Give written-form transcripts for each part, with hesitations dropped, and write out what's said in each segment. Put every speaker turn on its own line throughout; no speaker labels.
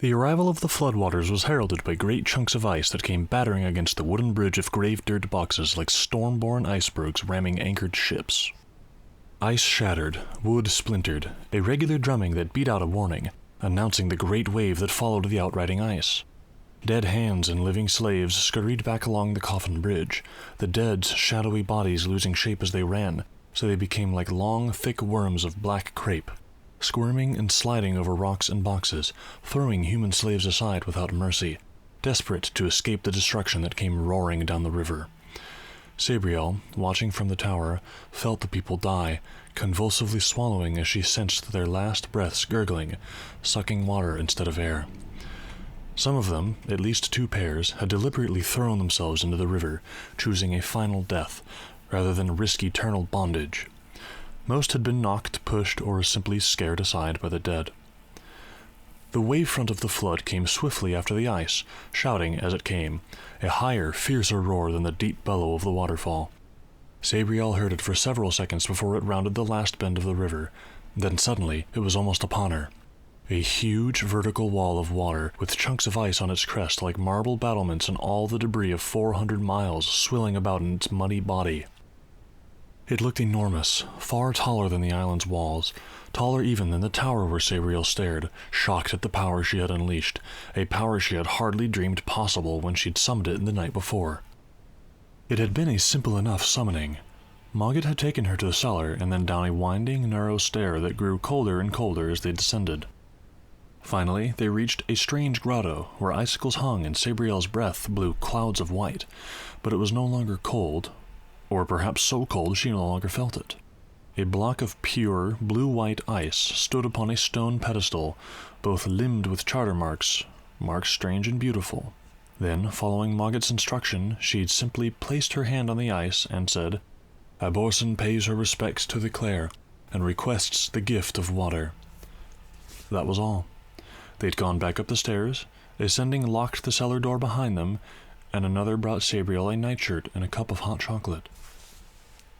The arrival of the floodwaters was heralded by great chunks of ice that came battering against the wooden bridge of grave dirt boxes like storm-born icebergs ramming anchored ships. Ice shattered, wood splintered, a regular drumming that beat out a warning, announcing the great wave that followed the outriding ice. Dead hands and living slaves scurried back along the coffin bridge, the dead's shadowy bodies losing shape as they ran, so they became like long, thick worms of black crepe, squirming and sliding over rocks and boxes, throwing human slaves aside without mercy, desperate to escape the destruction that came roaring down the river. Sabriel, watching from the tower, felt the people die, convulsively swallowing as she sensed their last breaths gurgling, sucking water instead of air. Some of them, at least 2 pairs, had deliberately thrown themselves into the river, choosing a final death, rather than risk eternal bondage. Most had been knocked, pushed, or simply scared aside by the dead. The wavefront of the flood came swiftly after the ice, shouting as it came, a higher, fiercer roar than the deep bellow of the waterfall. Sabriel heard it for several seconds before it rounded the last bend of the river. Then suddenly, it was almost upon her. A huge vertical wall of water, with chunks of ice on its crest like marble battlements and all the debris of 400 miles swilling about in its muddy body. It looked enormous, far taller than the island's walls, taller even than the tower where Sabriel stared, shocked at the power she had unleashed, a power she had hardly dreamed possible when she'd summoned it the night before. It had been a simple enough summoning. Mogget had taken her to the cellar and then down a winding, narrow stair that grew colder and colder as they descended. Finally, they reached a strange grotto where icicles hung and Sabriel's breath blew clouds of white, but it was no longer cold, or perhaps so cold she no longer felt it. A block of pure, blue-white ice stood upon a stone pedestal, both limned with charter marks strange and beautiful. Then, following Mogget's instruction, she'd simply placed her hand on the ice and said, "Abhorsen pays her respects to the Clare, and requests the gift of water." That was all. They'd gone back up the stairs, a sending locked the cellar door behind them, and another brought Sabriel a nightshirt and a cup of hot chocolate.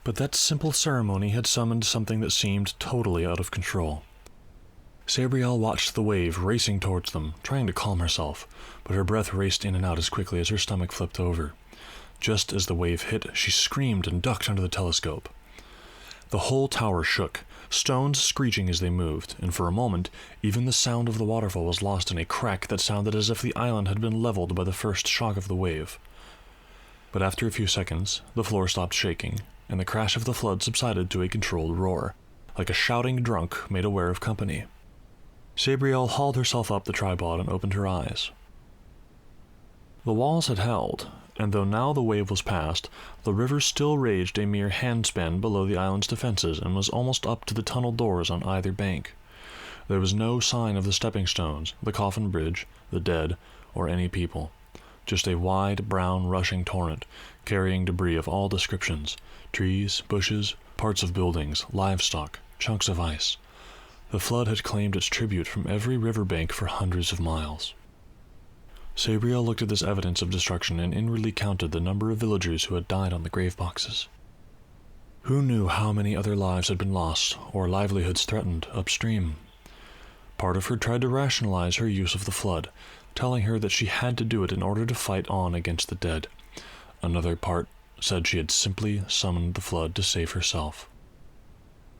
But that simple ceremony had summoned something that seemed totally out of control. Sabriel watched the wave racing towards them, trying to calm herself, but her breath raced in and out as quickly as her stomach flipped over. Just as the wave hit, she screamed and ducked under the telescope. The whole tower shook, stones screeching as they moved, and for a moment, even the sound of the waterfall was lost in a crack that sounded as if the island had been leveled by the first shock of the wave. But after a few seconds, the floor stopped shaking, and the crash of the flood subsided to a controlled roar, like a shouting drunk made aware of company. Sabriel hauled herself up the tripod and opened her eyes. The walls had held, and though now the wave was past, the river still raged a mere handspan below the island's defenses and was almost up to the tunnel doors on either bank. There was no sign of the stepping stones, the coffin bridge, the dead, or any people. Just a wide, brown, rushing torrent, carrying debris of all descriptions, trees, bushes, parts of buildings, livestock, chunks of ice. The flood had claimed its tribute from every riverbank for hundreds of miles. Sabriel looked at this evidence of destruction and inwardly counted the number of villagers who had died on the grave boxes. Who knew how many other lives had been lost, or livelihoods threatened, upstream? Part of her tried to rationalize her use of the flood, telling her that she had to do it in order to fight on against the dead. Another part said she had simply summoned the flood to save herself.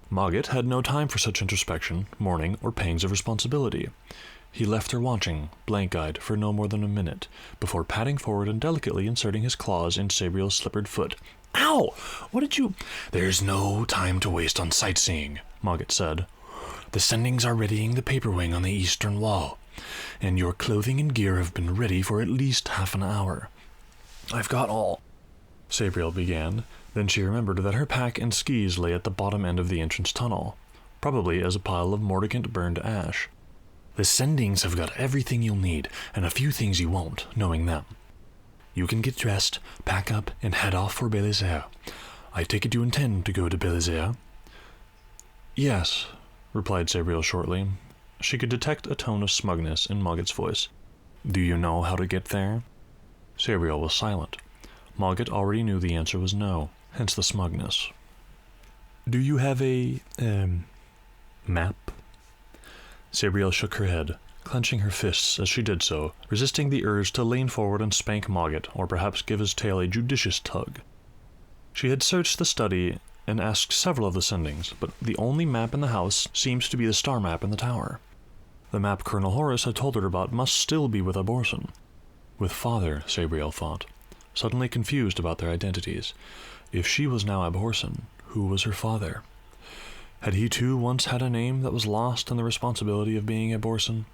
Mogget had no time for such introspection, mourning, or pangs of responsibility. He left her watching, blank-eyed, for no more than a minute, before padding forward and delicately inserting his claws in Sabriel's slippered foot. "Ow! What did you—" "There's no time to waste on sightseeing," Mogget said. "The sendings are readying the paper wing on the eastern wall, and your clothing and gear have been ready for at least half an hour." "I've got all—" Sabriel began. Then she remembered that her pack and skis lay at the bottom end of the entrance tunnel, probably as a pile of mordicant burned ash. "The sendings have got everything you'll need, and a few things you won't, knowing them. You can get dressed, pack up, and head off for Belisaire. I take it you intend to go to Belisaire?" "Yes," replied Sabriel shortly. She could detect a tone of smugness in Mogget's voice. "Do you know how to get there?" Sabriel was silent. Mogget already knew the answer was no, hence the smugness. "Do you have a, map?" Sabriel shook her head. clenching her fists as she did so, resisting the urge to lean forward and spank Mogget, or perhaps give his tail a judicious tug. She had searched the study and asked several of the sendings, but the only map in the house seems to be the star map in the tower. The map Colonel Horace had told her about must still be with Abhorsen. With Father, Sabriel thought, suddenly confused about their identities. If she was now Abhorsen, who was her father? Had he too once had a name that was lost in the responsibility of being Abhorsen?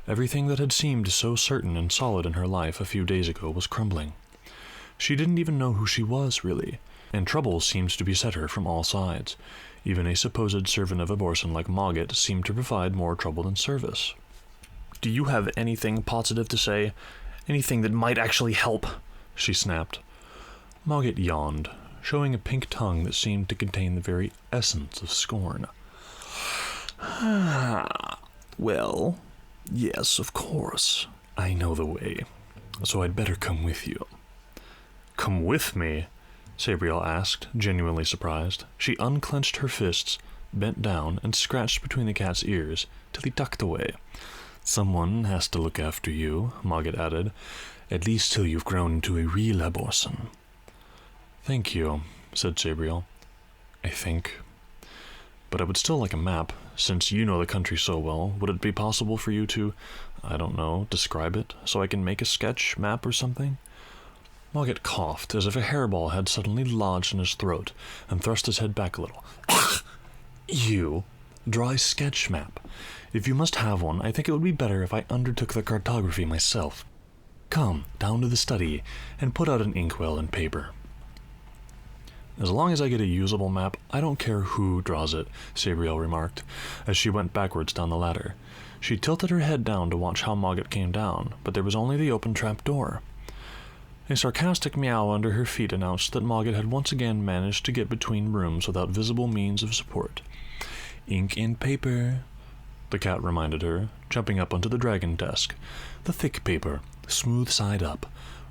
Everything that had seemed so certain and solid in her life a few days ago was crumbling. She didn't even know who she was, really, and trouble seemed to beset her from all sides. Even a supposed servant of Abhorsen like Mogget seemed to provide more trouble than service.
"Do you have anything positive to say? Anything that might actually help?" she snapped.
Mogget yawned, showing a pink tongue that seemed to contain the very essence of scorn.
Well, yes, of course.
I know the way, so I'd better come with you.
Come with me?
Sabriel asked, genuinely surprised. She unclenched her fists, bent down, and scratched between the cat's ears, till he ducked away.
Someone has to look after you, Mogget added, at least till you've grown into a real Abhorsen.
Thank you, said Sabriel. I think. But I would still like a map. Since you know the country so well, would it be possible for you to, I don't know, describe it, so I can make a sketch map or something? Mogget coughed, as if a hairball had suddenly lodged in his throat, and thrust his head back a little. You? Draw a sketch map. If you must have one, I think it would be better if I undertook the cartography myself. Come, down to the study, and put out an inkwell and paper. As long as I get a usable map, I don't care who draws it, Sabriel remarked, as she went backwards down the ladder. She tilted her head down to watch how Mogget came down, but there was only the open trap door. A sarcastic meow under her feet announced that Mogget had once again managed to get between rooms without visible means of support. Ink and paper, the cat reminded her, jumping up onto the dragon desk. The thick paper, smooth side up.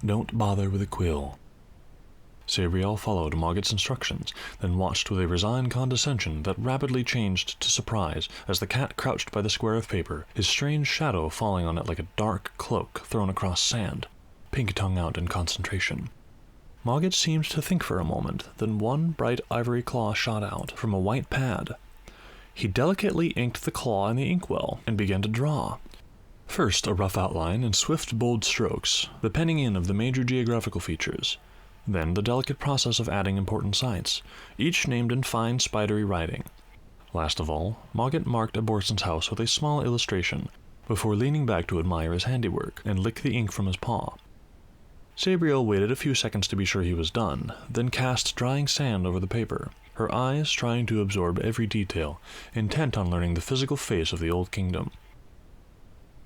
Don't bother with a quill. Sabriel followed Mogget's instructions, then watched with a resigned condescension that rapidly changed to surprise as the cat crouched by the square of paper, his strange shadow falling on it like a dark cloak thrown across sand, pink tongue out in concentration. Mogget seemed to think for a moment, then one bright ivory claw shot out from a white pad. He delicately inked the claw in the inkwell and began to draw. First a rough outline and swift, bold strokes, the penning in of the major geographical features. Then the delicate process of adding important sites, each named in fine, spidery writing. Last of all, Mogget marked Abhorsen's house with a small illustration, before leaning back to admire his handiwork and lick the ink from his paw. Sabriel waited a few seconds to be sure he was done, then cast drying sand over the paper, her eyes trying to absorb every detail, intent on learning the physical face of the old kingdom.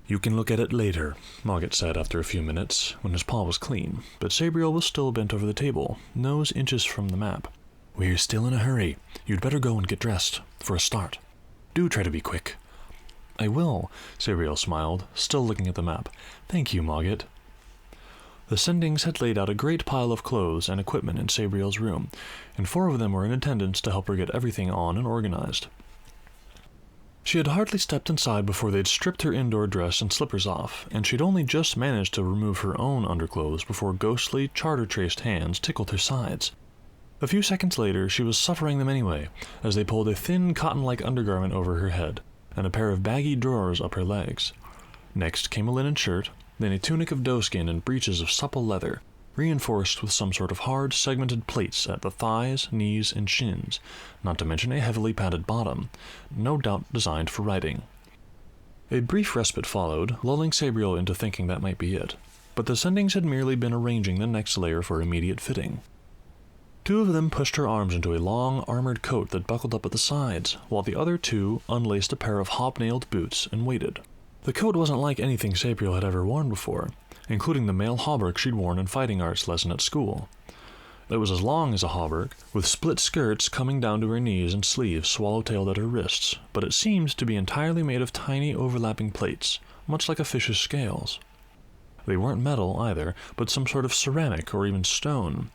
You can look at it later, Mogget said after a few minutes, when his paw was clean, but Sabriel was still bent over the table, nose inches from the map. We're still in a hurry. You'd better go and get dressed, for a start. Do try to be quick. I will, Sabriel smiled, still looking at the map. Thank you, Mogget. The Sendings had laid out a great pile of clothes and equipment in Sabriel's room, and 4 of them were in attendance to help her get everything on and organized. She had hardly stepped inside before they'd stripped her indoor dress and slippers off, and she'd only just managed to remove her own underclothes before ghostly, charter-traced hands tickled her sides. A few seconds later, she was suffering them anyway, as they pulled a thin, cotton-like undergarment over her head, and a pair of baggy drawers up her legs. Next came a linen shirt, then a tunic of doeskin and breeches of supple leather, reinforced with some sort of hard, segmented plates at the thighs, knees, and shins, not to mention a heavily padded bottom, no doubt designed for riding. A brief respite followed, lulling Sabriel into thinking that might be it, but the Sendings had merely been arranging the next layer for immediate fitting. 2 of them pushed her arms into a long, armored coat that buckled up at the sides, while the other 2 unlaced a pair of hobnailed boots and waited. The coat wasn't like anything Sabriel had ever worn before, including the mail hauberk she'd worn in fighting arts lesson at school. It was as long as a hauberk, with split skirts coming down to her knees and sleeves swallow-tailed at her wrists, but it seemed to be entirely made of tiny overlapping plates, much like a fish's scales. They weren't metal either, but some sort of ceramic or even stone,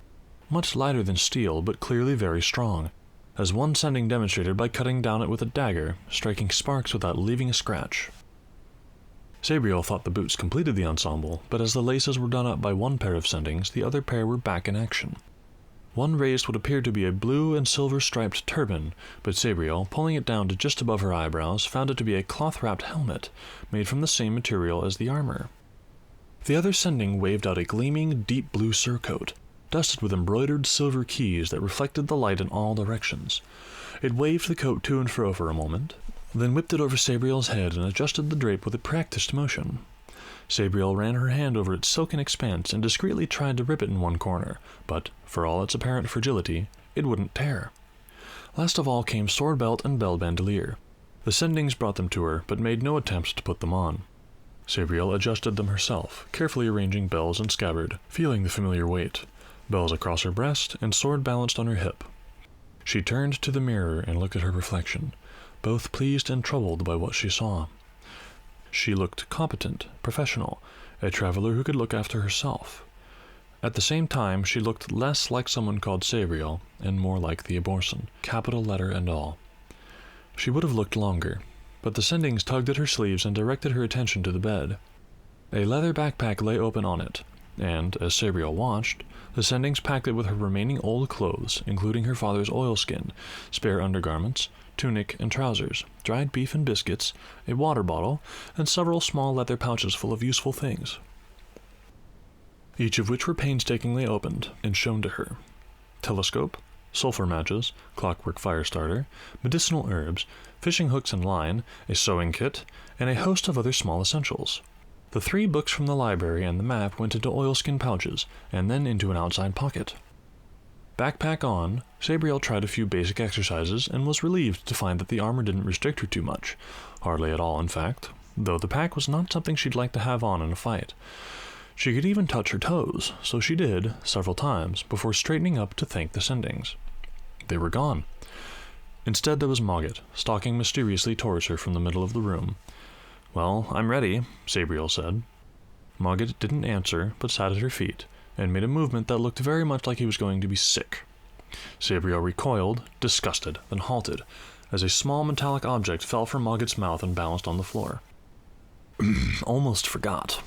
much lighter than steel but clearly very strong, as one Sending demonstrated by cutting down it with a dagger, striking sparks without leaving a scratch. Sabriel thought the boots completed the ensemble, but as the laces were done up by one pair of sendings, the other pair were back in action. One raised what appeared to be a blue and silver-striped turban, but Sabriel, pulling it down to just above her eyebrows, found it to be a cloth-wrapped helmet, made from the same material as the armor. The other sending waved out a gleaming, deep blue surcoat, dusted with embroidered silver keys that reflected the light in all directions. It waved the coat to and fro for a moment, then whipped it over Sabriel's head and adjusted the drape with a practiced motion. Sabriel ran her hand over its silken expanse and discreetly tried to rip it in one corner, but, for all its apparent fragility, it wouldn't tear. Last of all came sword belt and bell bandolier. The sendings brought them to her, but made no attempt to put them on. Sabriel adjusted them herself, carefully arranging bells and scabbard, feeling the familiar weight, bells across her breast and sword balanced on her hip. She turned to the mirror and looked at her reflection, both pleased and troubled by what she saw. She looked competent, professional, a traveler who could look after herself. At the same time, she looked less like someone called Sabriel and more like the Abhorsen, capital letter and all. She would have looked longer, but the sendings tugged at her sleeves and directed her attention to the bed. A leather backpack lay open on it, and, as Sabriel watched, the sendings packed it with her remaining old clothes, including her father's oilskin, spare undergarments, tunic and trousers, dried beef and biscuits, a water bottle, and several small leather pouches full of useful things, each of which were painstakingly opened and shown to her. Telescope, sulfur matches, clockwork fire starter, medicinal herbs, fishing hooks and line, a sewing kit, and a host of other small essentials. The 3 books from the library and the map went into oilskin pouches, and then into an outside pocket. Backpack on, Sabriel tried a few basic exercises and was relieved to find that the armor didn't restrict her too much, hardly at all in fact, though the pack was not something she'd like to have on in a fight. She could even touch her toes, so she did, several times, before straightening up to thank the sendings. They were gone. Instead there was Mogget, stalking mysteriously towards her from the middle of the room. "Well, I'm ready," Sabriel said. Mogget didn't answer, but sat at her feet, and made a movement that looked very much like he was going to be sick. Sabriel recoiled, disgusted, then halted, as a small metallic object fell from Mogget's mouth and balanced on the floor. "Almost forgot,"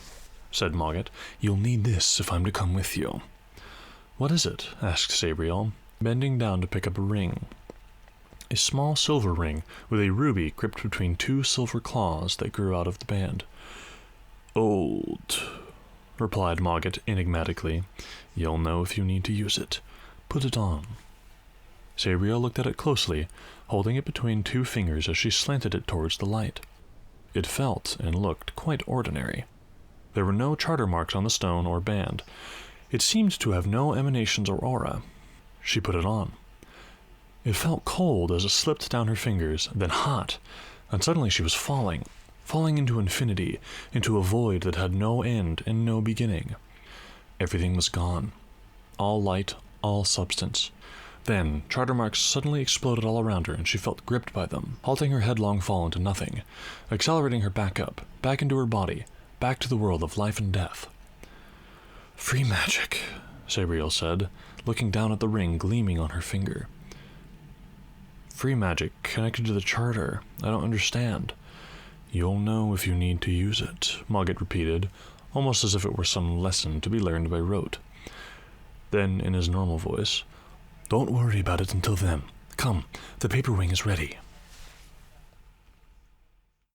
said Mogget. "You'll need this if I'm to come with you." "What is it?" asked Sabriel, bending down to pick up a ring. A small silver ring, with a ruby gripped between 2 silver claws that grew out of the band. "Old," replied Mogget enigmatically. "You'll know if you need to use it. Put it on." Sabriel looked at it closely, holding it between 2 fingers as she slanted it towards the light. It felt and looked quite ordinary. There were no charter marks on the stone or band. It seemed to have no emanations or aura. She put it on. It felt cold as it slipped down her fingers, then hot, and suddenly she was falling into infinity, into a void that had no end and no beginning. Everything was gone. All light, all substance. Then, charter marks suddenly exploded all around her, and she felt gripped by them, halting her headlong fall into nothing, accelerating her back up, back into her body, back to the world of life and death. "Free magic," Sabriel said, looking down at the ring gleaming on her finger. "Free magic connected to the charter. I don't understand." "You'll know if you need to use it," Mogget repeated, almost as if it were some lesson to be learned by rote. Then, in his normal voice, "Don't worry about it until then. Come, the paper wing is ready."